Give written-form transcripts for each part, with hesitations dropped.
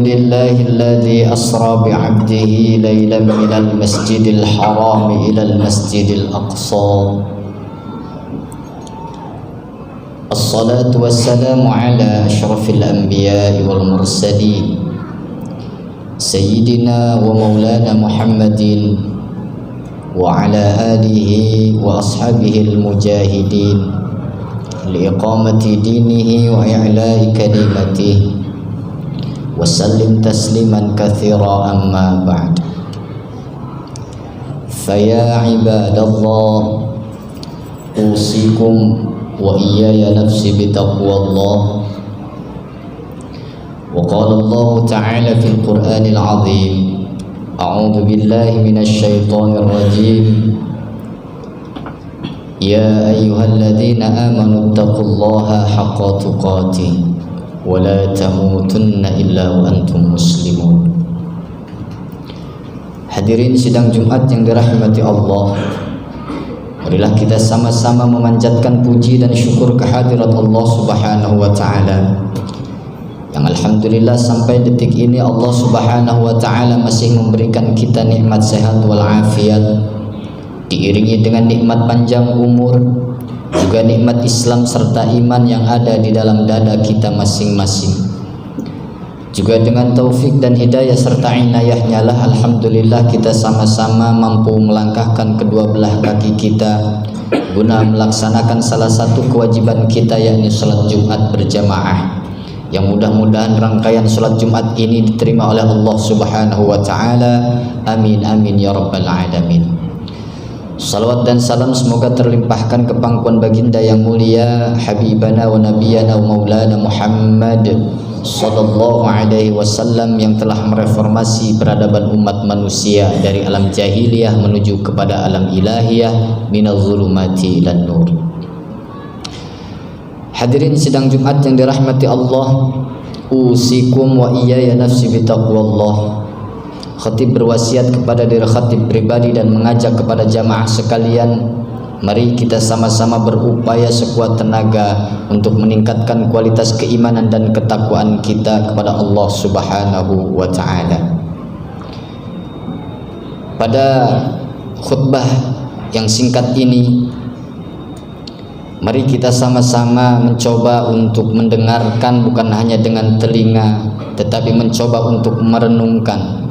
لله الذي أسرى بعبده ليلا من المسجد الحرام إلى المسجد الأقصى. الصلاة والسلام على أشرف الأنبياء والمرسلين سيدنا ومولانا محمد وعلى آله وأصحابه المجاهدين لإقامة دينه وإعلاء كلمته وسلم تسليما كثيرا. أما بعد، فيا عباد الله، أوصيكم وإياي نفسي بتقوى الله. وقال الله تعالى في القرآن العظيم: أعوذ بالله من الشيطان الرجيم، يا أيها الذين آمنوا اتقوا الله حق تقاته ولا تموتن إلا وأنتم مسلمون. Hadirin sidang Jumat yang dirahmati Allah, marilah kita sama-sama memanjatkan puji dan syukur kehadirat Allah Subhanahu wa Ta'ala, yang alhamdulillah sampai detik ini Allah Subhanahu wa Ta'ala masih memberikan kita nikmat sehat walafiat, diiringi dengan nikmat panjang umur, juga nikmat Islam serta iman yang ada di dalam dada kita masing-masing. Juga dengan taufik dan hidayah serta inayahnya lah alhamdulillah kita sama-sama mampu melangkahkan kedua belah kaki kita guna melaksanakan salah satu kewajiban kita, yakni salat Jumat berjamaah, yang mudah-mudahan rangkaian salat Jumat ini diterima oleh Allah Subhanahu wa Ta'ala. Amin amin ya rabbal alamin. Salawat dan salam semoga terlimpahkan ke pangkuan baginda yang mulia, habibana wa nabiyana wa maulana Muhammad sallallahu alaihi wasallam, yang telah mereformasi peradaban umat manusia dari alam jahiliyah menuju kepada alam ilahiyah, minaz zulumati ilan nur. Hadirin sidang Jumat yang dirahmati Allah, usikum wa iyaya nafsi bitaqwallah. Khatib berwasiat kepada diri khatib pribadi dan mengajak kepada jamaah sekalian, mari kita sama-sama berupaya sekuat tenaga untuk meningkatkan kualitas keimanan dan ketakwaan kita kepada Allah Subhanahu wa Ta'ala. Pada khutbah yang singkat ini, mari kita sama-sama mencoba untuk mendengarkan bukan hanya dengan telinga, tetapi mencoba untuk merenungkan,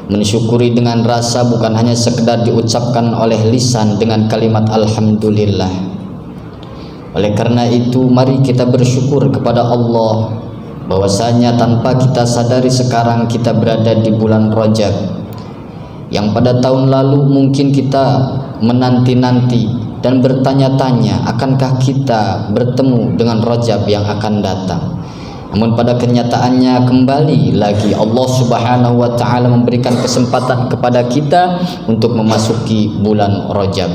mensyukuri dengan rasa, bukan hanya sekedar diucapkan oleh lisan dengan kalimat alhamdulillah. Oleh karena itu, mari kita bersyukur kepada Allah bahwasanya tanpa kita sadari sekarang kita berada di bulan Rajab, yang pada tahun lalu mungkin kita menanti-nanti dan bertanya-tanya akankah kita bertemu dengan Rajab yang akan datang. Namun pada kenyataannya kembali lagi Allah Subhanahu wa Ta'ala memberikan kesempatan kepada kita untuk memasuki bulan Rajab,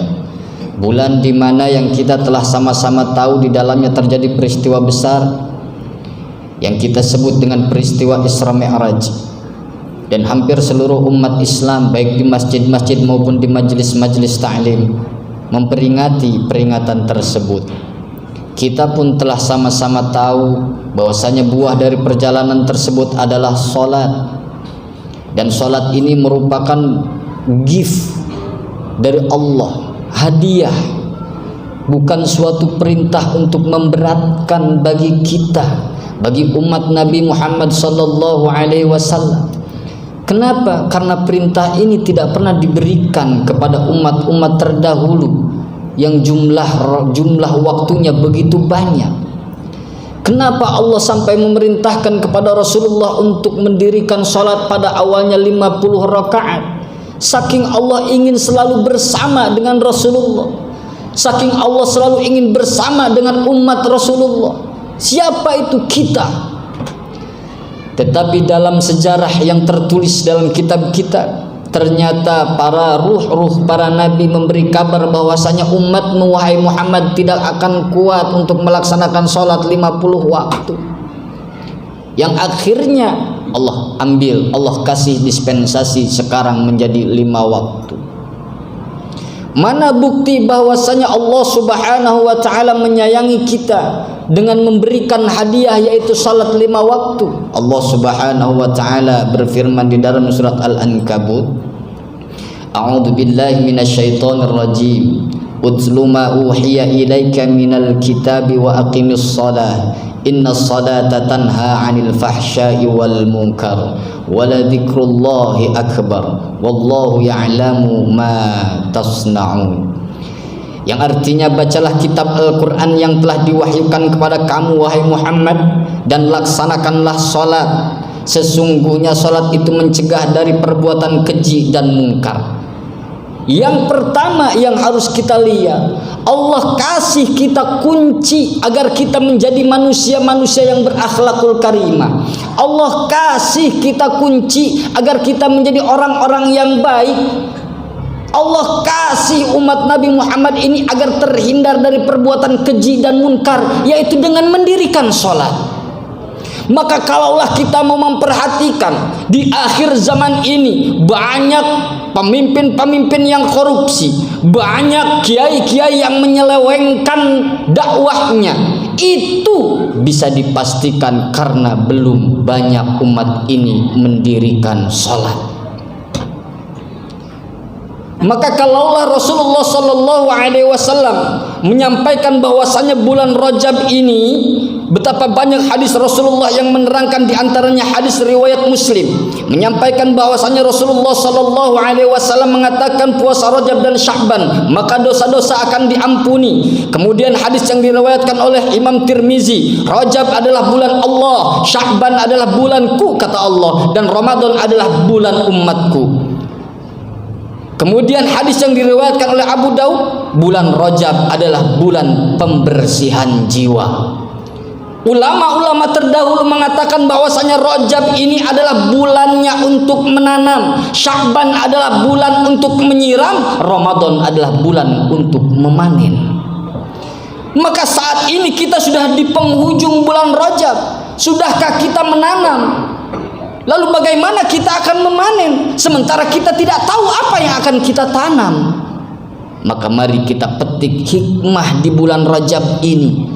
bulan di mana yang kita telah sama-sama tahu di dalamnya terjadi peristiwa besar yang kita sebut dengan peristiwa Isra Mi'raj, dan hampir seluruh umat Islam baik di masjid-masjid maupun di majelis-majelis ta'lim memperingati peringatan tersebut. Kita pun telah sama-sama tahu bahwasanya buah dari perjalanan tersebut adalah sholat, dan sholat ini merupakan gift dari Allah, hadiah, bukan suatu perintah untuk memberatkan bagi kita, bagi umat Nabi Muhammad sallallahu alaihi wasallam. Kenapa? Karena perintah ini tidak pernah diberikan kepada umat-umat terdahulu yang jumlah waktunya begitu banyak. Kenapa Allah sampai memerintahkan kepada Rasulullah untuk mendirikan sholat pada awalnya 50 rakaat? Saking Allah ingin selalu bersama dengan Rasulullah, saking Allah selalu ingin bersama dengan umat Rasulullah. Siapa itu kita? Tetapi dalam sejarah yang tertulis dalam kitab-kitab, ternyata para ruh-ruh para nabi memberi kabar bahwasanya umatmu wahai Muhammad tidak akan kuat untuk melaksanakan sholat 50 waktu, yang akhirnya Allah ambil, Allah kasih dispensasi sekarang menjadi 5 waktu. Mana bukti bahwasanya Allah Subhanahu wa taala menyayangi kita dengan memberikan hadiah yaitu salat 5 waktu? Allah Subhanahu wa taala berfirman di dalam surat Al-Ankabut, A'udzu billahi minasyaitonir rajim. Utlu ma uhiya ilaika minal kitabi wa aqimis shalah. Innas salata tanha 'anil fahsya'i wal munkar. Wala dzikrullahi akbar. Wallahu ya'lamu ma tasna'un. Yang artinya, bacalah kitab Al-Quran yang telah diwahyukan kepada kamu wahai Muhammad, dan laksanakanlah salat. Sesungguhnya salat itu mencegah dari perbuatan keji dan mungkar. Yang pertama yang harus kita lihat, Allah kasih kita kunci agar kita menjadi manusia-manusia yang berakhlakul karimah. Allah kasih kita kunci agar kita menjadi orang-orang yang baik. Allah kasih umat Nabi Muhammad ini agar terhindar dari perbuatan keji dan munkar, yaitu dengan mendirikan sholat. Maka kalaulah kita mau memperhatikan di akhir zaman ini, banyak pemimpin-pemimpin yang korupsi, banyak kiai-kiai yang menyelewengkan dakwahnya, itu bisa dipastikan karena belum banyak umat ini mendirikan sholat. Maka kalaulah Rasulullah Sallallahu Alaihi Wasallam menyampaikan bahwasanya bulan Rajab ini, betapa banyak hadis Rasulullah yang menerangkan, diantaranya hadis riwayat Muslim menyampaikan bahwasanya Rasulullah Sallallahu Alaihi Wasallam mengatakan puasa Rajab dan Sya'ban maka dosa-dosa akan diampuni. Kemudian hadis yang diriwayatkan oleh Imam Tirmizi, Rajab adalah bulan Allah, Sya'ban adalah bulanku kata Allah, dan Ramadan adalah bulan umatku. Kemudian hadis yang diriwayatkan oleh Abu Daud, bulan Rajab adalah bulan pembersihan jiwa. Ulama-ulama terdahulu mengatakan bahwasanya Rajab ini adalah bulannya untuk menanam, Sya'ban adalah bulan untuk menyiram, Ramadan adalah bulan untuk memanen. Maka saat ini kita sudah di penghujung bulan Rajab, sudahkah kita menanam? Lalu bagaimana kita akan memanen sementara kita tidak tahu apa yang akan kita tanam? Maka mari kita petik hikmah di bulan Rajab ini.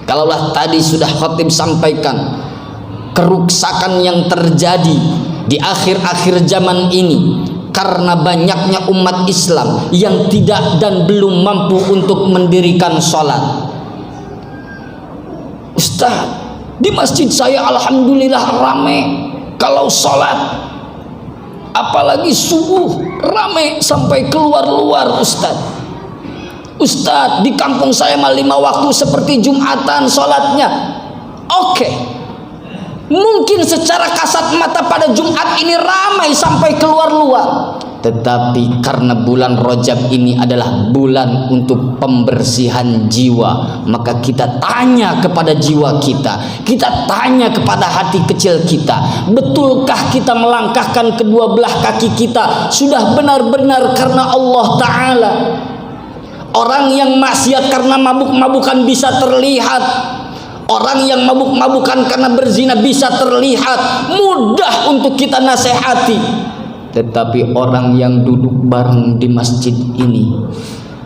Kalaulah tadi sudah khatib sampaikan keruksakan yang terjadi di akhir-akhir zaman ini karena banyaknya umat Islam yang tidak dan belum mampu untuk mendirikan sholat. Ustaz, di masjid saya alhamdulillah ramai kalau sholat, apalagi subuh ramai sampai keluar-luar. Ustaz, di kampung saya mah 5 waktu seperti Jumatan sholatnya. Oke, mungkin secara kasat mata pada Jumat ini ramai sampai keluar-luar, tetapi karena bulan Rajab ini adalah bulan untuk pembersihan jiwa, maka kita tanya kepada jiwa kita, kita tanya kepada hati kecil kita, betulkah kita melangkahkan kedua belah kaki kita sudah benar-benar karena Allah Ta'ala? Orang yang maksiat karena mabuk-mabukan bisa terlihat, orang yang mabuk-mabukan karena berzina bisa terlihat, mudah untuk kita nasihati. Tetapi orang yang duduk bareng di masjid ini,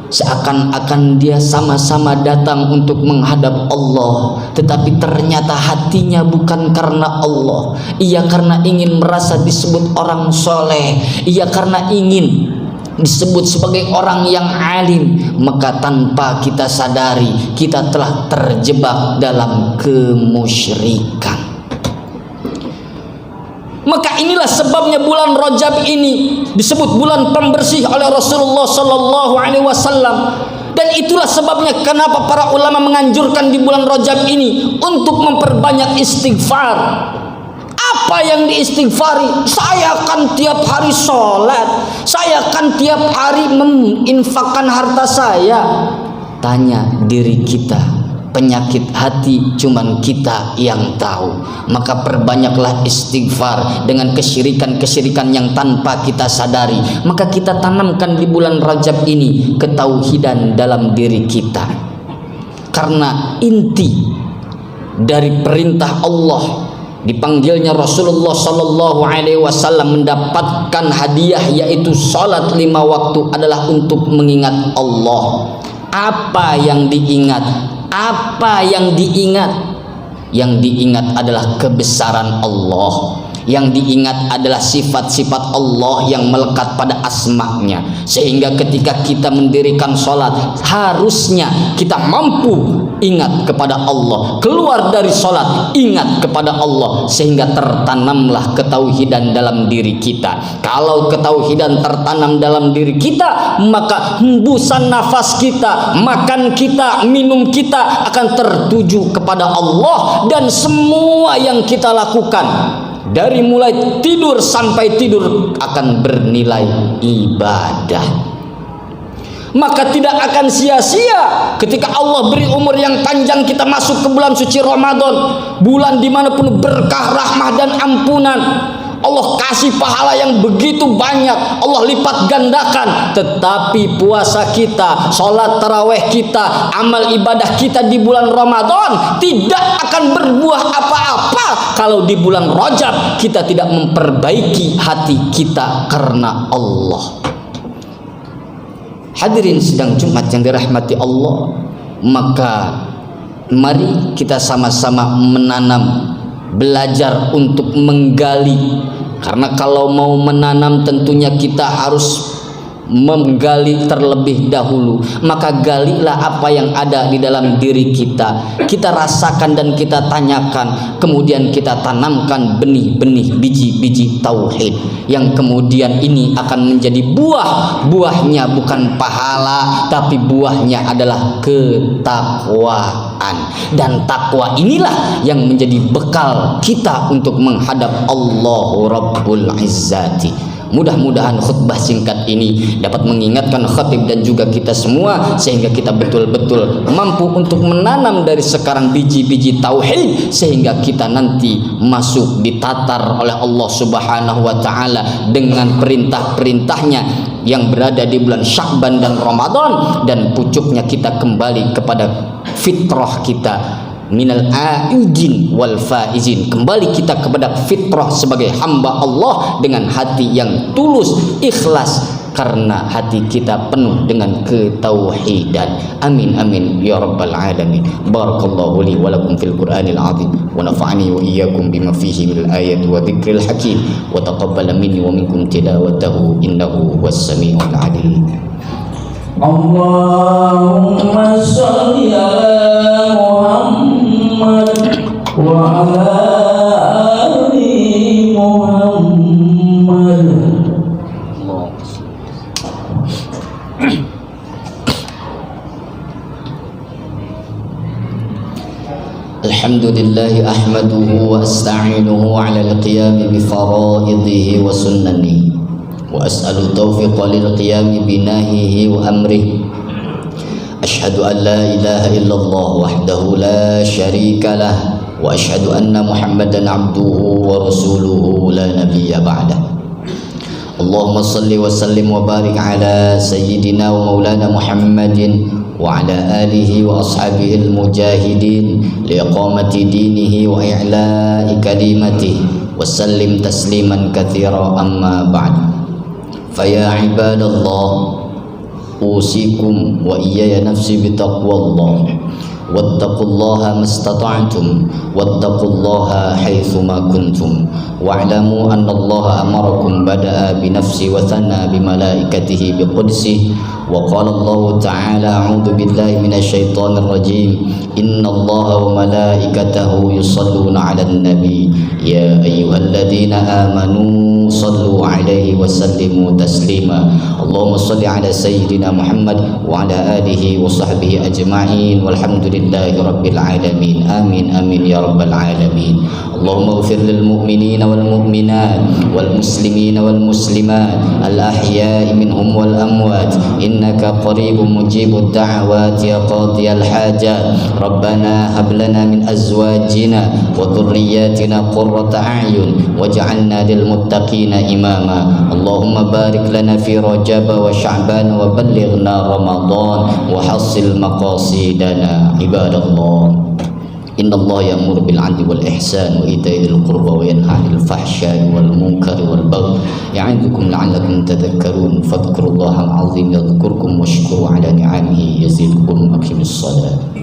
seakan-akan dia sama-sama datang untuk menghadap Allah, tetapi ternyata hatinya bukan karena Allah. Ia karena ingin merasa disebut orang soleh, ia karena ingin disebut sebagai orang yang alim, maka tanpa kita sadari kita telah terjebak dalam kemusyrikan. Maka inilah sebabnya bulan Rajab ini disebut bulan pembersih oleh Rasulullah Sallallahu Alaihi Wasallam, dan itulah sebabnya kenapa para ulama menganjurkan di bulan Rajab ini untuk memperbanyak istighfar. Apa yang diistighfari? Saya akan tiap hari sholat, saya akan tiap hari menginfakkan harta saya. Tanya diri kita, penyakit hati cuman kita yang tahu. Maka perbanyaklah istighfar dengan kesyirikan-kesyirikan yang tanpa kita sadari. Maka kita tanamkan di bulan Rajab ini ketauhidan dalam diri kita. Karena inti dari perintah Allah dipanggilnya Rasulullah Sallallahu Alaihi Wasallam mendapatkan hadiah yaitu salat 5 waktu adalah untuk mengingat Allah. Apa yang diingat? Apa yang diingat? Yang diingat adalah kebesaran Allah. Yang diingat adalah sifat-sifat Allah yang melekat pada asma-Nya. Sehingga ketika kita mendirikan sholat, harusnya kita mampu ingat kepada Allah. Keluar dari sholat, ingat kepada Allah. Sehingga tertanamlah ketauhidan dalam diri kita. Kalau ketauhidan tertanam dalam diri kita, maka hembusan nafas kita, makan kita, minum kita akan tertuju kepada Allah. Dan semua yang kita lakukan, dari mulai tidur sampai tidur, akan bernilai ibadah. Maka tidak akan sia-sia ketika Allah beri umur yang panjang, kita masuk ke bulan suci Ramadan, bulan dimanapun berkah, rahmah dan ampunan. Allah kasih pahala yang begitu banyak, Allah lipat gandakan. Tetapi puasa kita, sholat taraweh kita, amal ibadah kita di bulan Ramadan tidak akan berbuah apa-apa kalau di bulan Rajab kita tidak memperbaiki hati kita karena Allah. Hadirin sidang Jumat yang dirahmati Allah, maka mari kita sama-sama menanam, belajar untuk menggali. Karena kalau mau menanam tentunya kita harus menggali terlebih dahulu. Maka galilah apa yang ada di dalam diri kita, kita rasakan dan kita tanyakan, kemudian kita tanamkan benih-benih, biji-biji tauhid yang kemudian ini akan menjadi buah. Buahnya bukan pahala, tapi buahnya adalah ketakwaan. Dan takwa inilah yang menjadi bekal kita untuk menghadap Allah Rabbul Izzati. Mudah-mudahan khutbah singkat ini dapat mengingatkan khatib dan juga kita semua, sehingga kita betul-betul mampu untuk menanam dari sekarang biji-biji tauhid, sehingga kita nanti masuk ditatar oleh Allah Subhanahu wa taala dengan perintah-perintahnya yang berada di bulan Sya'ban dan Ramadan, dan pucuknya kita kembali kepada fitrah kita, minal aidin wal faizin, kembali kita kepada fitrah sebagai hamba Allah dengan hati yang tulus, ikhlas, karena hati kita penuh dengan ketauhidan. Amin amin ya rabbal alamin. Barakallahu li wa lakum fil Qur'anil azim wa nafa'ani wa iyyakum bima fihi minal ayati wa dzikril hakim wa taqabbala minni wa minkum tilawatahu innahu was samiul alim. Allahumma shalli ala Muhammad wa ala ali Muhammad. Alhamdulillah ahmaduhu wa asta'inuhu ala al-qiyam bi faraidhihi wa sunnanihi wa as'alu tawfiqa lil qiyam bi nahihi wa amrihi. Ashhadu an la ilaha illallah wahdahu la syarika lah wa ashhadu anna Muhammadan abduhu wa rasuluhu la nabiyya ba'dah. Allahumma salli wa sallim wa barik ala sayyidina wa maulana Muhammadin wa ala alihi wa ashabihi al-mujahidin liiqamati dinihi wa i'la'i kalimatihi wa sallim tasliman katsira amma ba'd. Faya ibadallah, usikum wa iyaya nafsi bitaqwallah, wattaqullaha mastata'tum, wattaqullaha haitsuma kuntum, wa'lamu anna Allaha amarakum bada'a bi nafsi wa thana bi malaikatihi bi qudsi, wa qala Allah ta'ala a'udzu billahi minasy syaithanir rajim, innallaha wa malaikatahu yusholluna 'alan nabi ya ayyuhalladzina amanu sallu 'alaihi wa sallimu taslima. Allahumma shalli 'ala sayyidina Muhammad wa 'ala alihi wa sahbihi ajma'in walhamdulillahi rabbil alamin. Amin amin ya rabbal alamin. Allahumma ighfir lil mu'minina wal mu'minat wal muslimina wal muslimat al ahya'i minhum wal amwat innaka qaribun mujibud da'awati ya qadiyal hajat. Rabbana hab lana min azwajina wa dhurriyyatina qurrata a'yun waj'alna lil muttaqina imama. Allahumma barik lana fi Rajab wa Sya'ban wa ballighna Ramadan wa hassil maqasidana. Ibadallah, Innallaha ya'muru bil 'adli wal ihsan wa ita'i dzil qurba wa yanha 'anil fahsya'i wal munkari wal baghi ya'idzukum la'allakum tadhakkarun fadhkurullahal 'azim yadhkurkum washkuru 'ala ni'amihi yazidkum aqimis shalah.